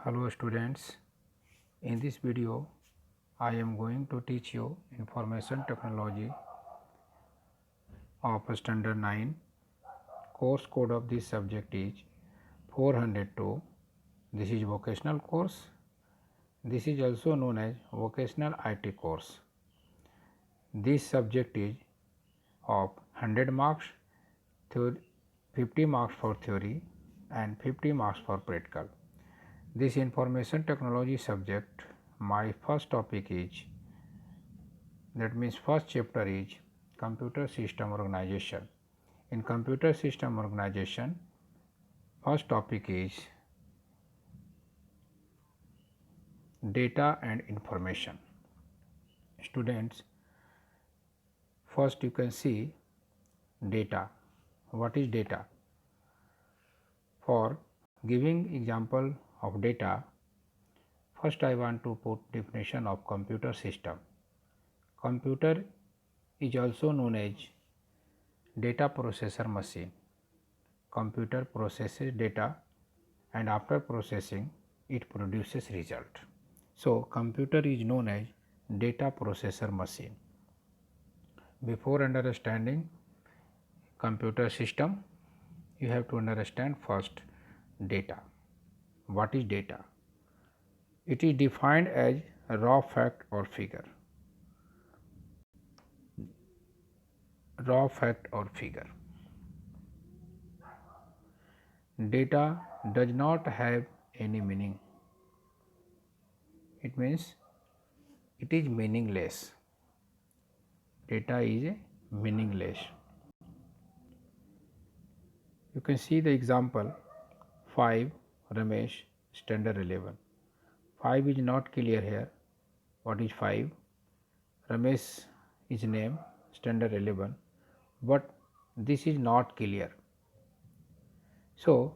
Hello students, in this video I am going to teach you information technology of standard 9. Course code of this subject is 402. This is vocational course. This is also known as vocational IT course. This subject is of 100 marks, 50 marks for theory and 50 marks for practical. This information technology subject, my first topic is, that means first chapter is computer system organization. In computer system organization, first topic is data and information. Students, first you can see data. What is data? For giving example of data, first I want to put definition of computer system. Computer is also known as data processor machine. Computer processes data and after processing it produces result. So, computer is known as data processor machine. Before understanding computer system, you have to understand first data. What is data? It is defined as a raw fact or figure. Raw fact or figure. Data does not have any meaning. It means it is meaningless. Data is meaningless. You can see the example 5 Ramesh standard 11. 5 is not clear here. What is 5? Ramesh is name standard 11, but this is not clear. So,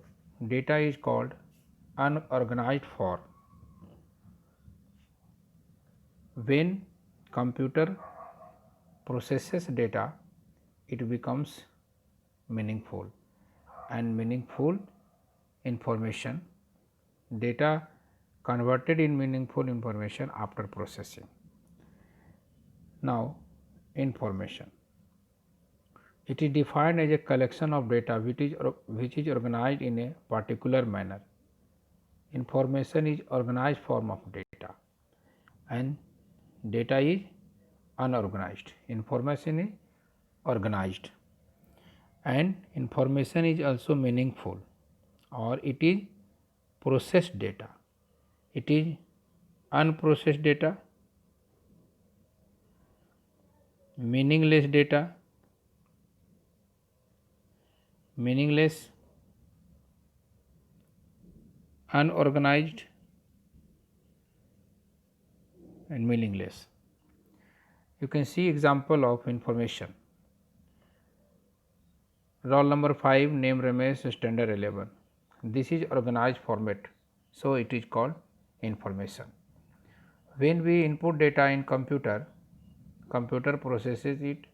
data is called unorganized form. When computer processes data, it becomes meaningful, and meaningful information, data converted in meaningful information after processing. Now, information. It is defined as a collection of data which is organized in a particular manner. Information is organized form of data and data is unorganized. Information is organized and information is also meaningful, or it is processed data. It is unprocessed data, meaningless data, meaningless, unorganized and meaningless. You can see example of information. Roll number 5, name Ramesh, standard 11. This is organized format, so it is called information. When we input data in computer, computer processes it.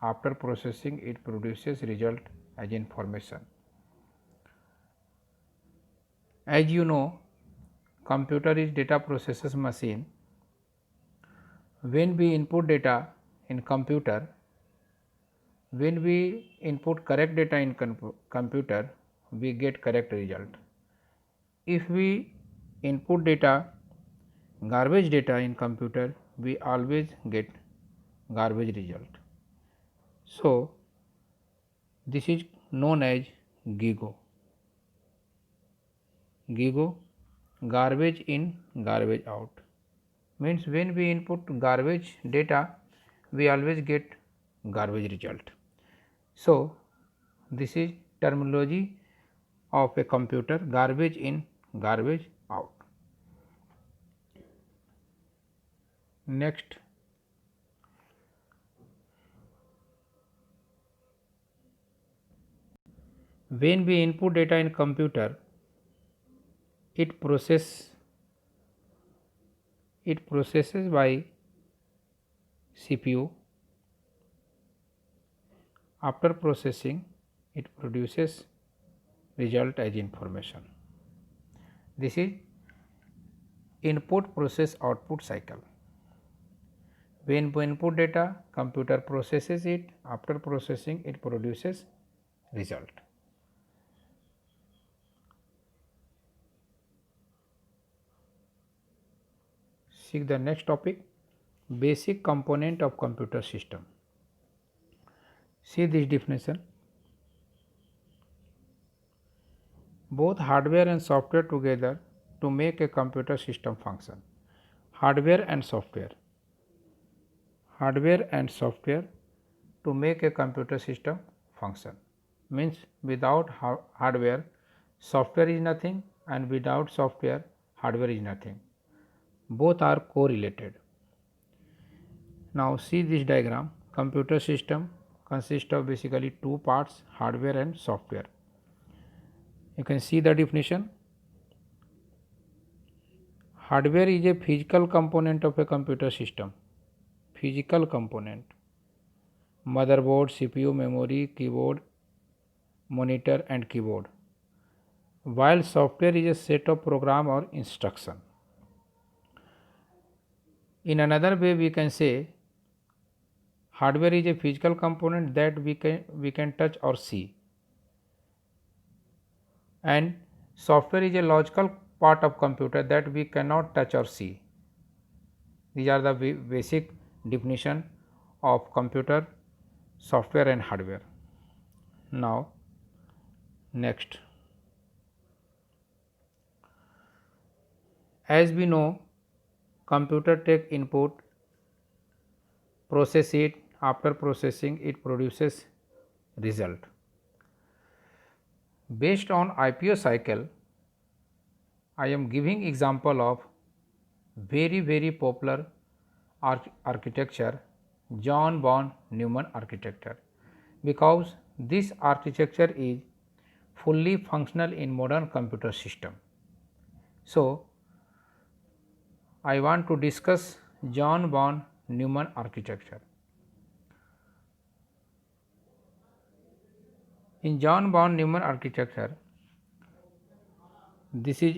After processing, it produces result as information. As you know, computer is data processors machine. When we input data in computer, when we input correct data in computer, we get correct result. If we input data, garbage data in computer, we always get garbage result. So, this is known as GIGO. GIGO, garbage in, garbage out. Means when we input garbage data, we always get garbage result. So, this is terminology of a computer: garbage in, garbage out. Next, when we input data in computer, it processes by CPU. After processing, it produces result as information. This is input process output cycle. When we input data, computer processes it, after processing it produces result. See the next topic, basic component of computer system. See this definition. Both hardware and software together to make a computer system function. Hardware and software. Hardware and software to make a computer system function. Means without hardware, software is nothing, and without software, hardware is nothing. Both are correlated. Now see this diagram. Computer system consists of basically two parts, hardware and software. You can see the definition. Hardware is a physical component of a computer system. Physical component. Motherboard, CPU, memory, keyboard, monitor and keyboard. While software is a set of program or instruction. In another way we can say hardware is a physical component that we can touch or see, and software is a logical part of computer that we cannot touch or see. These are the basic definition of computer, software and hardware. Now next, as we know, computer take input, process it, after processing it produces result. Based on IPO cycle, I am giving example of very popular architecture, John von Neumann architecture, because this architecture is fully functional in modern computer system. So I want to discuss John von Neumann architecture. In John von Neumann architecture, this is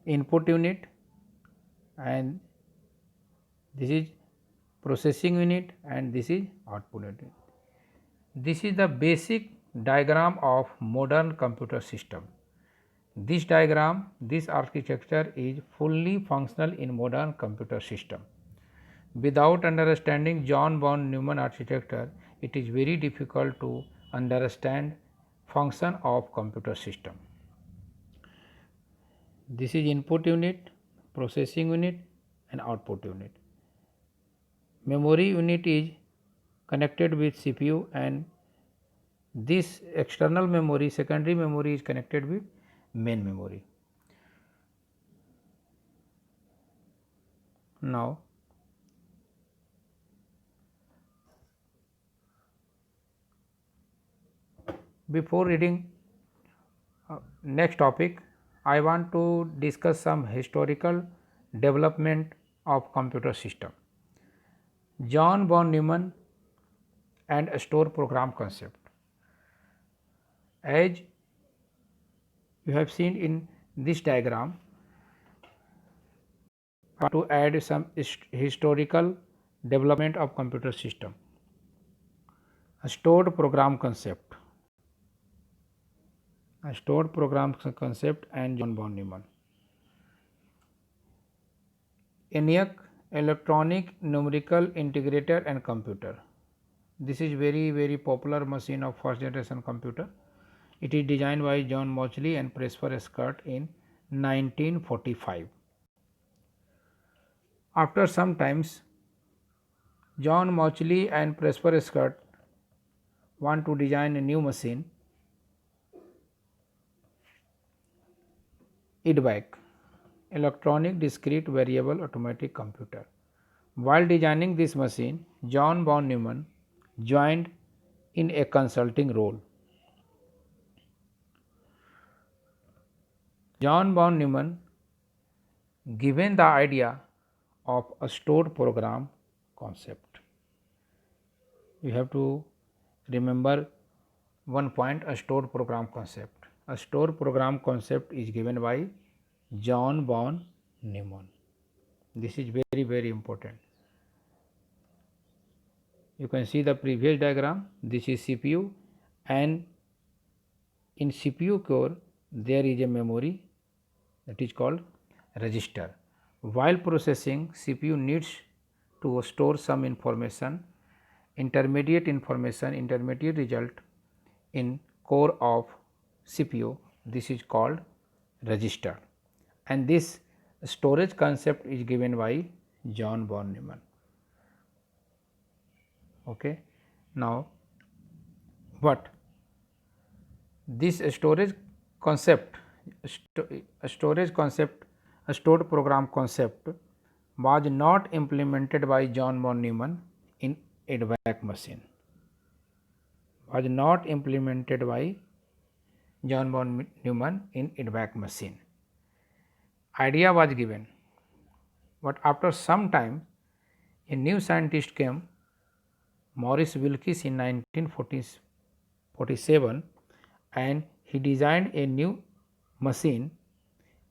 input unit and this is processing unit and this is output unit. This is the basic diagram of modern computer system. This diagram, this architecture is fully functional in modern computer system. Without understanding John von Neumann architecture, it is very difficult to understand function of computer system. This is input unit, processing unit and output unit. Memory unit is connected with CPU and this external memory, secondary memory is connected with main memory. Now before reading next topic, I want to discuss some historical development of computer system. John von Neumann and store program concept. As you have seen in this diagram, to add some historical development of computer system. A stored program concept. A stored program concept and John von Neumann. ENIAC, electronic numerical integrator and computer. This is very popular machine of first generation computer. It is designed by John Mauchly and Presper Scott in 1945. After some times, John Mauchly and Presper Scott want to design a new machine, EDVAC, electronic discrete variable automatic computer. While designing this machine, John von Neumann joined in a consulting role. John von Neumann given the idea of a stored program concept. You have to remember one point, a stored program concept. A stored program concept is given by John von Neumann. This is very important. You can see the previous diagram. This is CPU, and in CPU core there is a memory that is called register. While processing, CPU needs to store some information, intermediate result in core of CPU. This is called register, and this storage concept is given by John von Neumann. Okay. Now, what this storage concept, a stored program concept was not implemented by John von Neumann in EDVAC machine. Was not implemented by John von Neumann in EDVAC machine. Idea was given, but after some time a new scientist came, Maurice Wilkes, in 1947, and he designed a new machine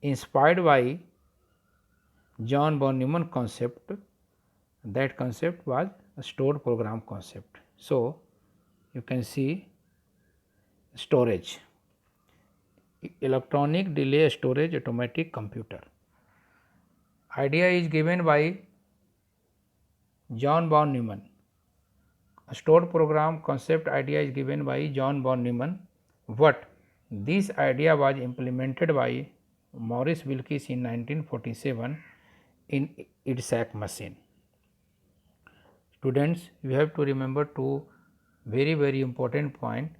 inspired by John von Neumann concept. That concept was a stored program concept. So, you can see storage, electronic delay storage automatic computer. Idea is given by John von Neumann. A stored program concept idea is given by John von Neumann, but this idea was implemented by Maurice Wilkes in 1947 in EDSAC machine. Students, you have to remember two very important point.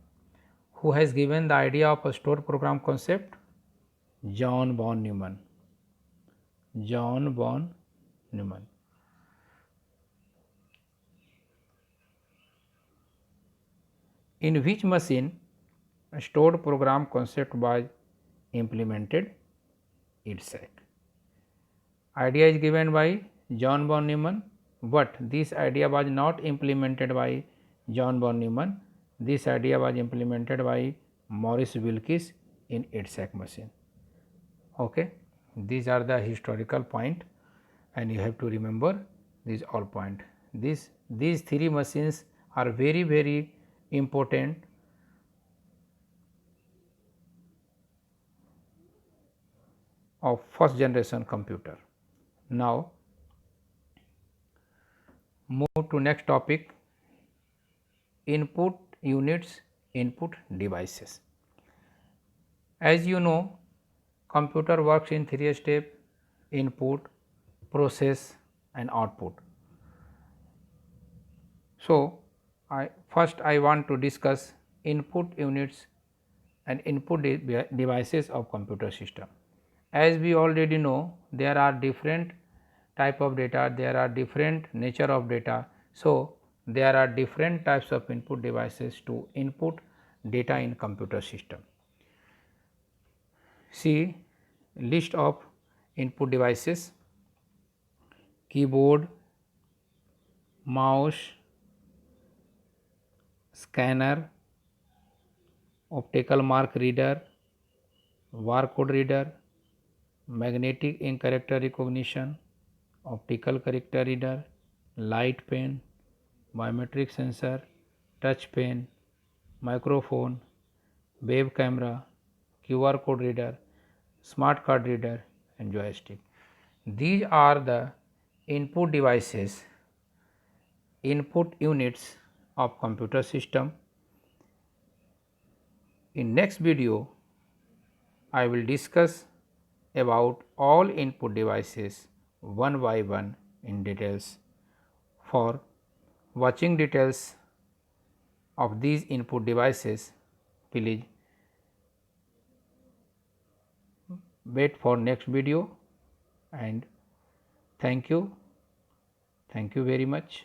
Who has given the idea of a stored program concept? John von Neumann. John von Neumann. In which machine a stored program concept was implemented? EDSAC. Idea is given by John von Neumann, but this idea was not implemented by John von Neumann. This idea was implemented by Maurice Wilkes in EDSAC machine. Okay. These are the historical point, and you have to remember these all point. These three machines are very important of first generation computer. Now, move to next topic, input units, input devices. As you know, computer works in three steps: input, process and output. So, first I want to discuss input units and input devices of computer system. As we already know, there are different type of data, there are different nature of data. So, there are different types of input devices to input data in computer system. See list of input devices: keyboard, mouse, scanner, optical mark reader, barcode reader, magnetic ink character recognition, optical character reader, light pen, biometric sensor, touch pen, microphone, web camera, QR code reader, smart card reader and joystick. These are the input devices, input units of computer system. In next video, I will discuss about all input devices one by one in details. For watching details of these input devices, please wait for next video, and thank you very much.